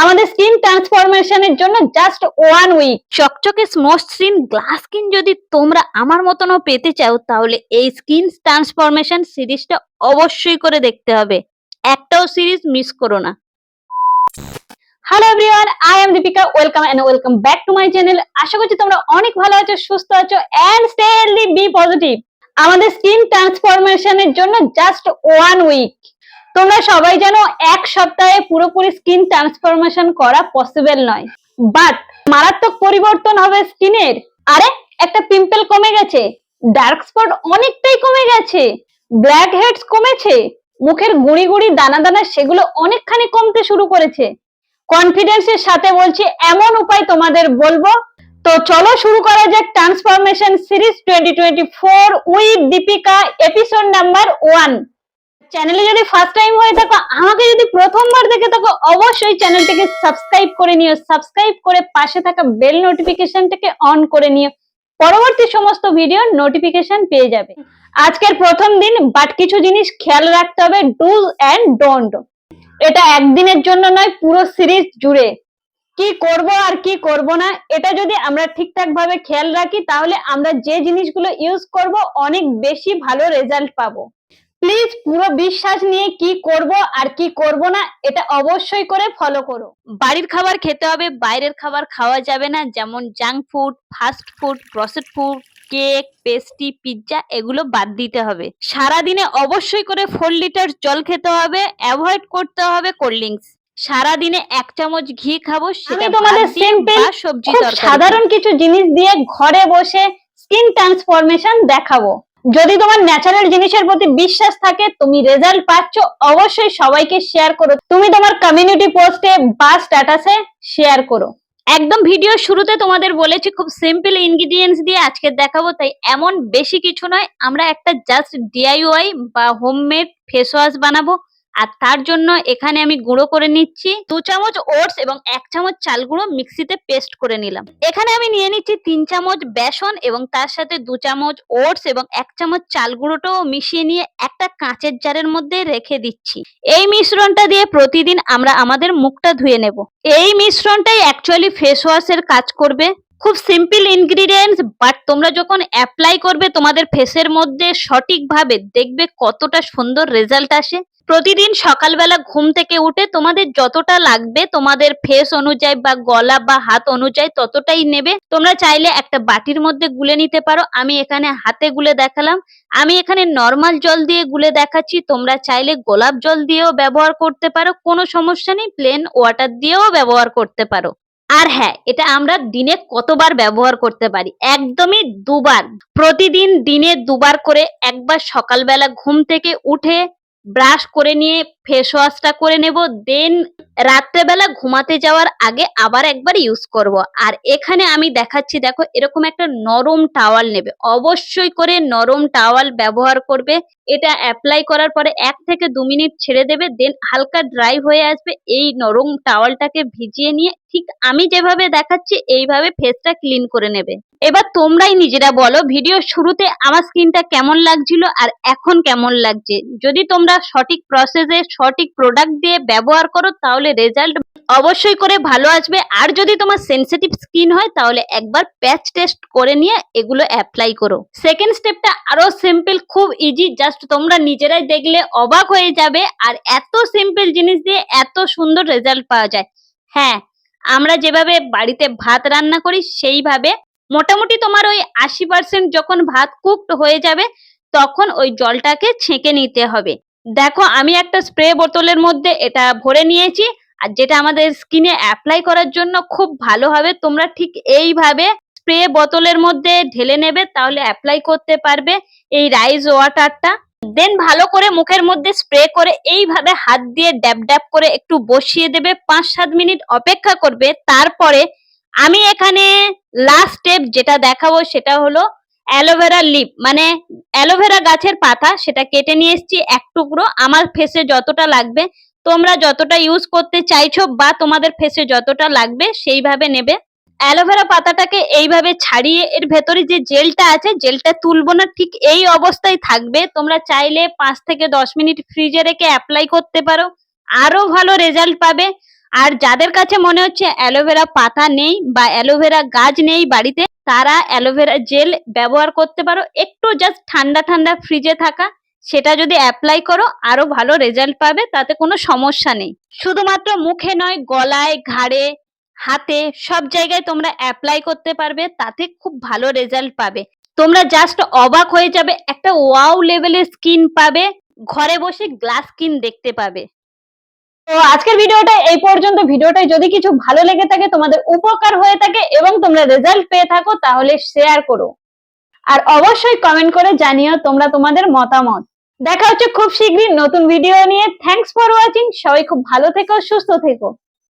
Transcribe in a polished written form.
আমাদের স্কিন ট্রান্সফরমেশনের জন্য জাস্ট 1 উইক। চকচকে মসৃণ গ্লাস স্কিন যদি তোমরা আমার মতনও পেতে চাও তাহলে এই স্কিন ট্রান্সফরমেশন সিরিজটা অবশ্যই করে দেখতে হবে, একটাও সিরিজ মিস করো না। Hello everyone, I am Deepika, welcome back to my channel. আশা করছি তোমরা অনেক ভালো আছো, সুস্থ আছো and stay healthy, be positive. আমাদের স্কিন ট্রান্সফরমেশনের জন্য জাস্ট 1 উইক। তোমরা সবাই জানো এক সপ্তাহে পুরোপুরি স্কিন ট্রান্সফরমেশন করা পসিবল নয়, বাট মারাত্মক পরিবর্তন হবে স্কিনের। আরে একটা পিম্পল কমে গেছে, ডার্ক স্পট অনেকটাই কমে গেছে, ব্ল্যাক হেডস কমেছে, মুখের গুঁড়ি গুঁড়ি দানা দানা সেগুলো অনেকখানি কমতে শুরু করেছে। কনফিডেন্সের সাথে বলছি, এমন উপায় তোমাদের বলবো। তো চলো শুরু করা যাক transformation series 2024 with Deepika, episode number 1। চ্যানেলে যদি ফার্স্ট টাইম হয়ে থাকো, আমাকে যদি প্রথমবার দেখে থাকো, অবশ্যই চ্যানেলটিকে সাবস্ক্রাইব করে নিও। সাবস্ক্রাইব করে পাশে থাকা বেল নোটিফিকেশনটাকে অন করে নিও, পরবর্তী সমস্ত ভিডিওর নোটিফিকেশন পেয়ে যাবে। আজকের প্রথম দিন, বাট কিছু জিনিস খেয়াল রাখতে হবে, ডুজ এন্ড ডোন্ট। এটা একদিনের জন্য নয়, পুরো সিরিজ জুড়ে কি করব আর কি করব না, এটা যদি আমরা ঠিকঠাক ভাবে খেয়াল রাখি তাহলে আমরা যে জিনিসগুলো ইউজ করব অনেক বেশি ভালো রেজাল্ট পাবো। প্লিজ পুরো বিশ্বাস নিয়ে কি করব আর কি করব না এটা অবশ্যই করে ফলো করো। বাড়ির খাবার খেতে হবে, বাইরের খাবার খাওয়া যাবে না, যেমন junk food, fast food, processed food, cake, pastry, pizza এগুলো বাদ দিতে হবে। সারাদিনে অবশ্যই করে 4 লিটার জল খেতে হবে, অ্যাভয়েড করতে হবে কোল্ড ড্রিঙ্কস। সারাদিনে 1 চামচ ঘি খাবো, সেটা তোমাদের সিম্পল সবজি তরকারি সাধারণ কিছু জিনিস দিয়ে ঘরে বসে স্কিন ট্রান্সফরমেশন দেখাবো। যদি তোমার ন্যাচারাল জিনিসের প্রতি বিশ্বাস থাকে, তুমি রেজাল্ট পাচ্ছ, অবশ্যই সবাইকে শেয়ার করো। তুমি তোমার কমিউনিটি পোস্টে বা স্ট্যাটাসে শেয়ার করো। একদম ভিডিও শুরুতে তোমাদের বলেছি খুব সিম্পল ইনগ্রেডিয়েন্টস দিয়ে আজকে দেখাবো, তাই এমন বেশি কিছু নয়। আমরা একটা জাস্ট ডিআইওয়াই বা হোমমেড ফেস ওয়াশ বানাবো, আর তার জন্য এখানে আমি গুঁড়ো করে নিচ্ছি 2 চামচ ওটস এবং 1 চামচ চাল গুঁড়ো মিক্সিতে পেস্ট করে নিলাম। এখানে আমি নিয়ে নিচ্ছি 3 চামচ বেসন এবং তার সাথে 2 চামচ ওটস এবং 1 চামচ চাল গুঁড়োটাও মিশিয়ে নিয়ে একটা কাঁচের জারের মধ্যে রেখে দিচ্ছি। এই মিশ্রণটা দিয়ে প্রতিদিন আমরা আমাদের মুখটা ধুয়ে নেব। এই মিশ্রণটাই অ্যাকচুয়ালি ফেস ওয়াশের কাজ করবে। খুব সিম্পল ইনগ্রিডিয়েন্টস, বাট তোমরা যখন অ্যাপ্লাই করবে তোমাদের ফেসের মধ্যে সঠিকভাবে, দেখবে কতটা সুন্দর রেজাল্ট আসে। প্রতিদিন সকালবেলা ঘুম থেকে উঠে তোমাদের যতটা লাগবে তোমাদের ফেস অনুযায়ী বা গলা বা হাত অনুযায়ী ততটাই নেবে। তোমরা চাইলে একটা বাটির মধ্যে গুলে নিতে পারো, আমি এখানে হাতে গুলে দেখালাম। আমি এখানে নর্মাল জল দিয়ে গুলে দেখাচ্ছি, তোমরা চাইলে গোলাপ জল দিয়েও ব্যবহার করতে পারো, কোনো সমস্যা নেই, প্লেন ওয়াটার দিয়েও ব্যবহার করতে পারো। আর হ্যাঁ, এটা আমরা দিনে কতবার ব্যবহার করতে পারি, একদমই 2বার। প্রতিদিন দিনে 2বার করে, একবার সকালবেলা ঘুম থেকে উঠে ব্রাশ করে নিয়ে ফেস ওয়াশটা করে নেব, দেন রাত্রেবেলা ঘুমাতে যাওয়ার আগে আবার একবার ইউজ করব। আর এখানে আমি দেখাচ্ছি, দেখো এরকম একটা নরম টাওয়াল নেবে, অবশ্যই করে নরম টাওয়াল ব্যবহার করবে। এটা অ্যাপ্লাই করার পরে 1 থেকে 2 মিনিট ছেড়ে দেবে, দেন হালকা ড্রাই হয়ে আসবে। এই নরম টাওয়ালটাকে ভিজিয়ে নিয়ে ঠিক আমি যেভাবে দেখাচ্ছি এইভাবে ফেসটা ক্লিন করে নেবে। এবার তোমরাই নিজেরা বলো, ভিডিও শুরুতে আমার স্কিনটা কেমন লাগছিল আর এখন কেমন লাগছে। যদি তোমরা সঠিক প্রসেসে সঠিক প্রোডাক্ট দিয়ে ব্যবহার করো তাহলে রেজাল্ট অবশ্যই করে ভালো আসবে। আর যদি তোমার সেনসিটিভ স্কিন হয় তাহলে একবার প্যাচ টেস্ট করে নিয়ে এগুলো অ্যাপ্লাই করো। সেকেন্ড স্টেপটা আরো সিম্পল, খুব ইজি, জাস্ট তোমরা নিজেরাই দেখলে অবাক হয়ে যাবে। আর এত সিম্পল জিনিস দিয়ে এত সুন্দর রেজাল্ট পাওয়া যায়। হ্যাঁ, আমরা যেভাবে বাড়িতে ভাত রান্না করি সেইভাবে মোটামুটি তোমার ওই 80% যখন ভাত কুকড হয়ে যাবে তখন ওই জলটাকে ছেঁকে নিতে হবে। দেখো আমি একটা স্প্রে বোতলের মধ্যে এটা ভরে নিয়েছি, আর যেটা আমাদের স্কিনে অ্যাপ্লাই করার জন্য খুব ভালো হবে। তোমরা ঠিক এইভাবে স্প্রে বোতলের মধ্যে ঢেলে নেবে, তাহলে অ্যাপ্লাই করতে পারবে এই রাইস ওয়াটারটা। দেন ভালো করে মুখের মধ্যে স্প্রে করে এইভাবে হাত দিয়ে ড্যাব ড্যাব করে একটু বসিয়ে দেবে, 5-7 মিনিট অপেক্ষা করবে। তারপরে আমি এখানে লাস্ট স্টেপ যেটা দেখাবো সেটা হলো অ্যালোভেরা লিপ, মানে অ্যালোভেরা গাছের পাতা, সেটা কেটে নিয়ে এসেছি 1 টুকরো। আমার ফেসে যতটা লাগবে, তোমরা যতটা ইউজ করতে চাইছো বা তোমাদের ফেসে যতটা লাগবে সেইভাবে নেবে। অ্যালোভেরা পাতাটাকে এইভাবে ছাড়িয়ে এর ভেতরে যে জেলটা আছে, জেলটা তুলবো না, ঠিক এই অবস্থায় থাকবে। তোমরা চাইলে 5 থেকে 10 মিনিট ফ্রিজে রেখে অ্যাপ্লাই করতে পারো, আরো ভালো রেজাল্ট পাবে। আর যাদের কাছে মনে হচ্ছে অ্যালোভেরা পাতা নেই বা অ্যালোভেরা গাছ নেই বাড়িতে, তারা অ্যালোভেরা জেল ব্যবহার করতে পারো। একটু জাস্ট ঠান্ডা ঠান্ডা ফ্রিজে থাকা, সেটা যদি অ্যাপ্লাই করো আরো ভালো রেজাল্ট পাবে, তাতে কোনো সমস্যা নেই। শুধুমাত্র মুখে নয়, গলায়, ঘাড়ে, হাতে সব জায়গায় তোমরা অ্যাপ্লাই করতে পারবে, তাতে খুব ভালো রেজাল্ট পাবে। তোমরা জাস্ট অবাক হয়ে যাবে, একটা ওয়াও লেভেলের স্কিন পাবে, ঘরে বসে গ্লাস স্কিন দেখতে পাবে। তো আজকের ভিডিওটা এই পর্যন্ত। ভিডিওটায় যদি কিছু ভালো লেগে থাকে, তোমাদের উপকার হয়ে থাকে এবং তোমরা রেজাল্ট পেয়ে থাকো, তাহলে শেয়ার করো। আর অবশ্যই কমেন্ট করে জানিও তোমরা তোমাদের মতামত। দেখা হচ্ছে খুব শীঘ্রই নতুন ভিডিও নিয়ে। Thanks for watching. সবাই খুব ভালো থেকো, সুস্থ থেকো।